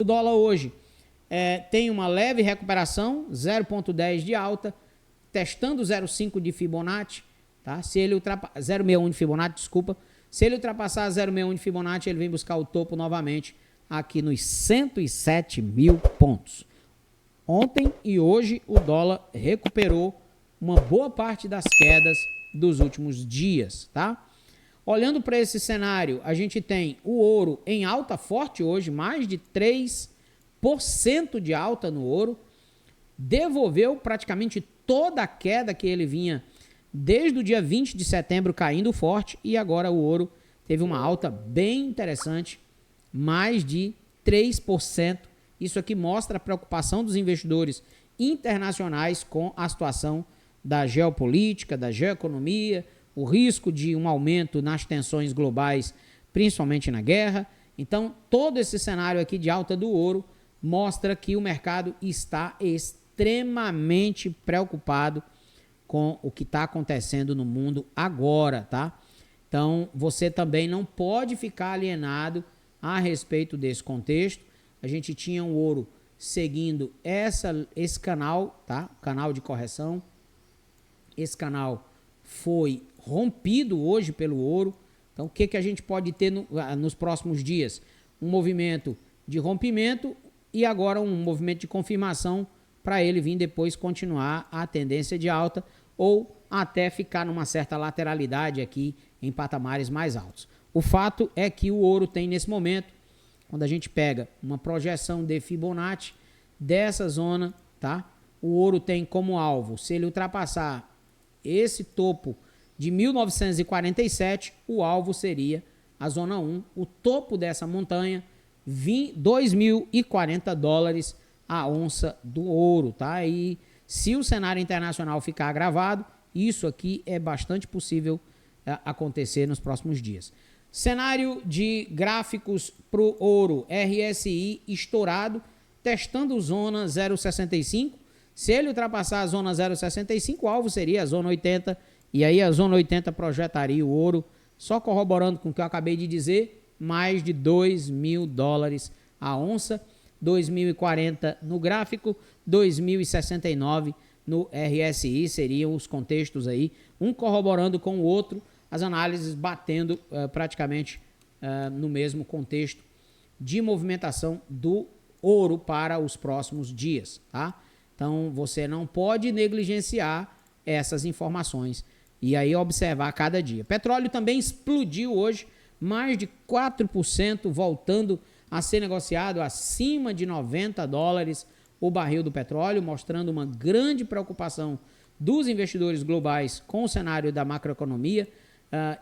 O dólar hoje tem uma leve recuperação, 0,10 de alta, testando 0,5 de Fibonacci, tá? Se ele ultrapassar 0,61 de Fibonacci, desculpa. Se ele ultrapassar 0,61 de Fibonacci, ele vem buscar o topo novamente aqui nos 107 mil pontos. Ontem e hoje o dólar recuperou uma boa parte das quedas dos últimos dias, tá? Olhando para esse cenário, a gente tem o ouro em alta forte hoje, mais de 3% de alta no ouro, devolveu praticamente toda a queda que ele vinha desde o dia 20 de setembro caindo forte, e agora o ouro teve uma alta bem interessante, mais de 3%. Isso aqui mostra a preocupação dos investidores internacionais com a situação da geopolítica, da geoeconomia, o risco de um aumento nas tensões globais, principalmente na guerra. Então, todo esse cenário aqui de alta do ouro mostra que o mercado está extremamente preocupado com o que está acontecendo no mundo agora, tá? Então, você também não pode ficar alienado a respeito desse contexto. A gente tinha o ouro seguindo esse canal, tá? Canal de correção. Esse canal foi rompido hoje pelo ouro. Então, o que a gente pode ter nos próximos dias? Um movimento de rompimento e agora um movimento de confirmação para ele vir depois continuar a tendência de alta ou até ficar numa certa lateralidade aqui em patamares mais altos. O fato é que o ouro tem nesse momento, quando a gente pega uma projeção de Fibonacci dessa zona, tá? O ouro tem como alvo, se ele ultrapassar esse topo de 1947, o alvo seria a zona 1, o topo dessa montanha, 2.040 dólares a onça do ouro, tá? E se o cenário internacional ficar agravado, isso aqui é bastante possível acontecer nos próximos dias. Cenário de gráficos para o ouro, RSI estourado, testando zona 0,65. Se ele ultrapassar a zona 0,65, o alvo seria a zona 80, e aí a zona 80 projetaria o ouro, só corroborando com o que eu acabei de dizer, mais de 2.000 dólares a onça, 2.040 no gráfico, 2.069 no RSI, seriam os contextos aí, um corroborando com o outro, as análises batendo praticamente no mesmo contexto de movimentação do ouro para os próximos dias, tá? Então, você não pode negligenciar essas informações e aí observar cada dia. Petróleo também explodiu hoje, mais de 4%, voltando a ser negociado acima de 90 dólares o barril do petróleo, mostrando uma grande preocupação dos investidores globais com o cenário da macroeconomia,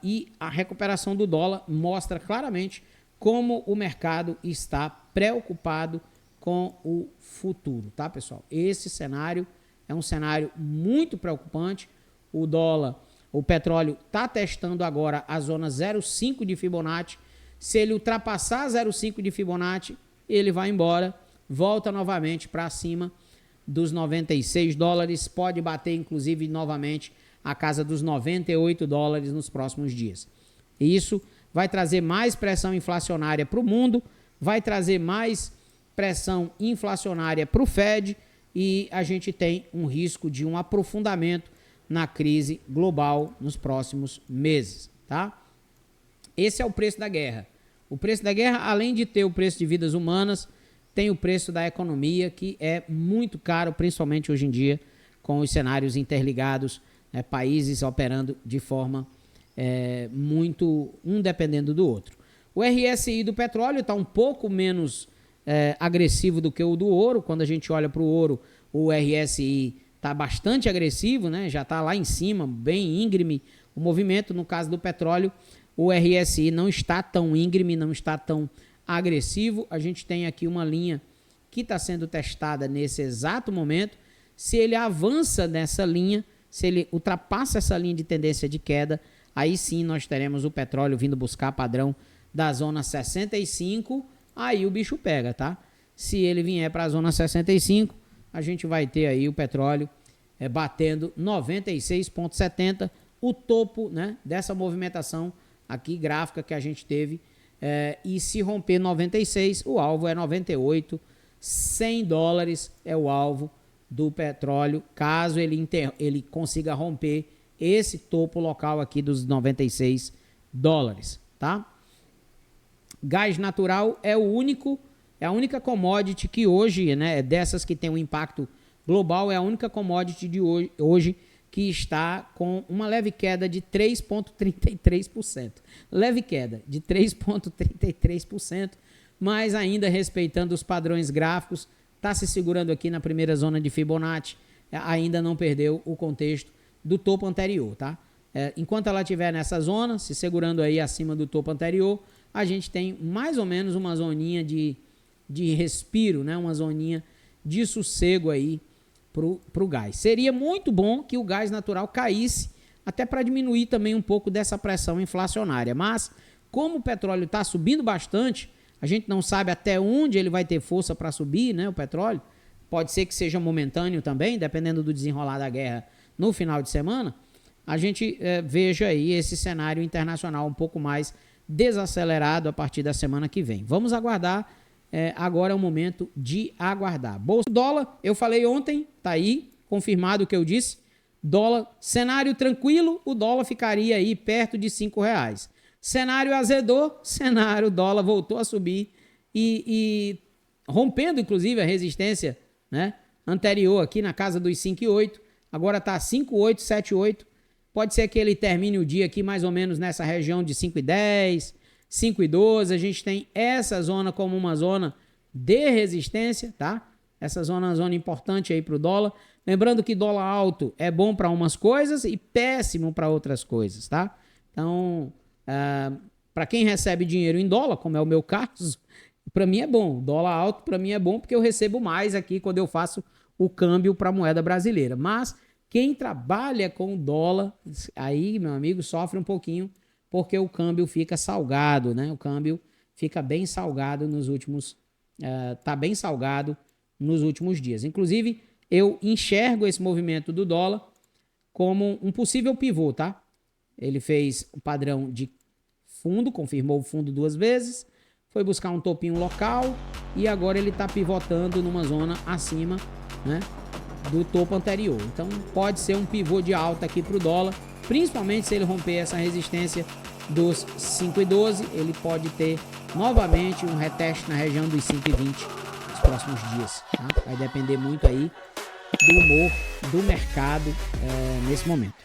e a recuperação do dólar mostra claramente como o mercado está preocupado com o futuro, tá, pessoal? Esse cenário é um cenário muito preocupante. O dólar, o petróleo está testando agora a zona 0,5 de Fibonacci. Se ele ultrapassar 0,5 de Fibonacci, ele vai embora, volta novamente para cima dos 96 dólares, pode bater inclusive novamente a casa dos 98 dólares nos próximos dias. E isso vai trazer mais pressão inflacionária para o mundo, vai trazer mais pressão inflacionária para o Fed, e a gente tem um risco de um aprofundamento na crise global nos próximos meses, tá? Esse é o preço da guerra. O preço da guerra, além de ter o preço de vidas humanas, tem o preço da economia, que é muito caro, principalmente hoje em dia, com os cenários interligados, né, países operando de forma muito um dependendo do outro. O RSI do petróleo está um pouco menos agressivo do que o do ouro. Quando a gente olha para o ouro, o RSI está bastante agressivo, né? Já está lá em cima, bem íngreme o movimento. No caso do petróleo, o RSI não está tão íngreme, não está tão agressivo. A gente tem aqui uma linha que está sendo testada nesse exato momento. Se ele avança nessa linha, se ele ultrapassa essa linha de tendência de queda, aí sim nós teremos o petróleo vindo buscar padrão da zona 65, aí o bicho pega, tá? Se ele vier para a zona 65, a gente vai ter aí o petróleo batendo 96,70, o topo, né, dessa movimentação aqui gráfica que a gente teve E se romper 96, o alvo é 98. 100 dólares é o alvo do petróleo, caso ele consiga romper esse topo local aqui dos 96 dólares, tá? Gás natural é a única commodity que hoje, né, dessas que tem um impacto global, é a única commodity de hoje que está com uma leve queda de 3,33%. Leve queda de 3,33%, mas ainda respeitando os padrões gráficos, está se segurando aqui na primeira zona de Fibonacci, ainda não perdeu o contexto do topo anterior, tá? Enquanto ela estiver nessa zona, se segurando aí acima do topo anterior, a gente tem mais ou menos uma zoninha de respiro, né? Uma zoninha de sossego aí pro gás. Seria muito bom que o gás natural caísse, até para diminuir também um pouco dessa pressão inflacionária. Mas, como o petróleo está subindo bastante, a gente não sabe até onde ele vai ter força para subir, né? O petróleo pode ser que seja momentâneo também, dependendo do desenrolar da guerra no final de semana. A gente veja aí esse cenário internacional um pouco mais desacelerado a partir da semana que vem. Vamos aguardar. Agora é o momento de aguardar. Bolsa dólar, eu falei ontem, tá aí, confirmado o que eu disse. Dólar, cenário tranquilo, o dólar ficaria aí perto de R$5. Cenário azedou, dólar voltou a subir e rompendo inclusive a resistência, né, anterior aqui na casa dos 5,8, agora está 5,878. Pode ser que ele termine o dia aqui mais ou menos nessa região de 5,10, 5,12. A gente tem essa zona como uma zona de resistência, tá? Essa zona é uma zona importante aí para o dólar. Lembrando que dólar alto é bom para umas coisas e péssimo para outras coisas, tá? Então, para quem recebe dinheiro em dólar, como é o meu caso, para mim é bom. Dólar alto para mim é bom porque eu recebo mais aqui quando eu faço o câmbio para a moeda brasileira. Mas quem trabalha com dólar, aí, meu amigo, sofre um pouquinho porque o câmbio fica salgado, né? O câmbio fica bem salgado nos últimos... tá bem salgado nos últimos dias. Inclusive, eu enxergo esse movimento do dólar como um possível pivô, tá? Ele fez o padrão de fundo, confirmou o fundo 2 vezes, foi buscar um topinho local e agora ele está pivotando numa zona acima, né, do topo anterior. Então pode ser um pivô de alta aqui para o dólar, principalmente se ele romper essa resistência dos 5,12, ele pode ter novamente um reteste na região dos 5,20 nos próximos dias, tá? Vai depender muito aí do humor do mercado nesse momento.